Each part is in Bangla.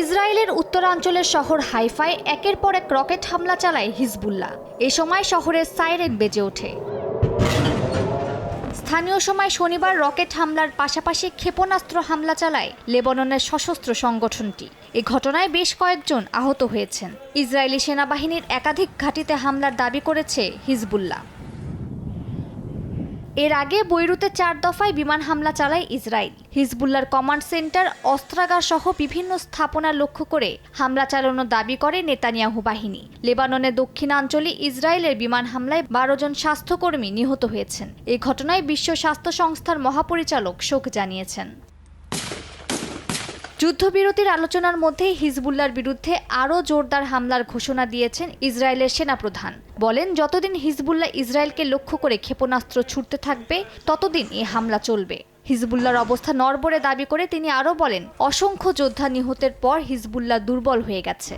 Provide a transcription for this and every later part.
ইসরায়েলের উত্তরাঞ্চলের শহর হাইফায় একের পর এক রকেট হামলা চালায় হিজবুল্লাহ। এ সময় শহরের সাইরেন বেজে ওঠে। স্থানীয় সময় শনিবার রকেট হামলার পাশাপাশি ক্ষেপণাস্ত্র হামলা চালায় লেবাননের সশস্ত্র সংগঠনটি। এ ঘটনায় বেশ কয়েকজন আহত হয়েছেন। ইসরায়েলি সেনাবাহিনীর একাধিক ঘাঁটিতে হামলার দাবি করেছে হিজবুল্লাহ। এর আগে বৈরুতে 4 দফায় বিমান হামলা চালায় ইসরায়েল। হিজবুল্লাহর কমান্ড সেন্টার, অস্ত্রাগার সহ বিভিন্ন স্থাপনা লক্ষ্য করে হামলা চালানোর দাবি করে নেতানিয়াহু বাহিনী। লেবাননের দক্ষিণাঞ্চলে ইসরায়েলের বিমান হামলায় 12 জন স্বাস্থ্যকর্মী নিহত হয়েছেন। এই ঘটনায় বিশ্ব স্বাস্থ্য সংস্থার মহাপরিচালক শোক জানিয়েছেন। যুদ্ধবিরতির আলোচনার মধ্যে হিজবুল্লাহর বিরুদ্ধে আরও জোরদার হামলার ঘোষণা দিয়েছেন ইসরায়েলের সেনাপ্রধান। বলেন, যতদিন হিজবুল্লাহ ইসরায়েলকে লক্ষ্য করে ক্ষেপণাস্ত্র ছুড়তে থাকবে ততদিন এই হামলা চলবে। হিজবুল্লাহর অবস্থা নড়বড়ে দাবি করে তিনি আরও বলেন, অসংখ্য যোদ্ধা নিহতের পর হিজবুল্লাহ দুর্বল হয়ে গেছে।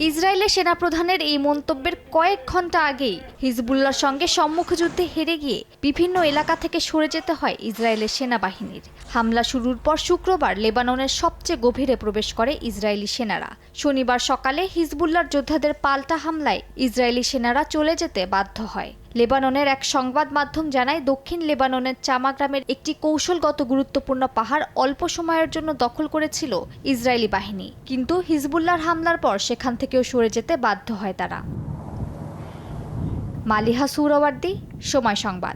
ইসরায়েলের সেনাপ্রধানের এই মন্তব্যের কয়েক ঘন্টা আগেই হিজবুল্লাহর সঙ্গে সম্মুখযুদ্ধে হেরে গিয়ে বিভিন্ন এলাকা থেকে সরে যেতে হয় ইসরায়েলের সেনাবাহিনীর। হামলা শুরুর পর শুক্রবার লেবাননের সবচেয়ে গভীরে প্রবেশ করে ইসরায়েলি সেনারা। শনিবার সকালে হিজবুল্লাহর যোদ্ধাদের পাল্টা হামলায় ইসরায়েলি সেনারা চলে যেতে বাধ্য হয়। লেবাননের এক সংবাদ মাধ্যম জানায়, দক্ষিণ লেবাননের চামা গ্রামের একটি কৌশলগত গুরুত্বপূর্ণ পাহাড় অল্প সময়ের জন্য দখল করেছিল ইসরায়েলি বাহিনী, কিন্তু হিজবুল্লাহর হামলার পর সেখান থেকেও সরে যেতে বাধ্য হয় তারা। মালিহা সুহরাওয়ার্দী, সময় সংবাদ।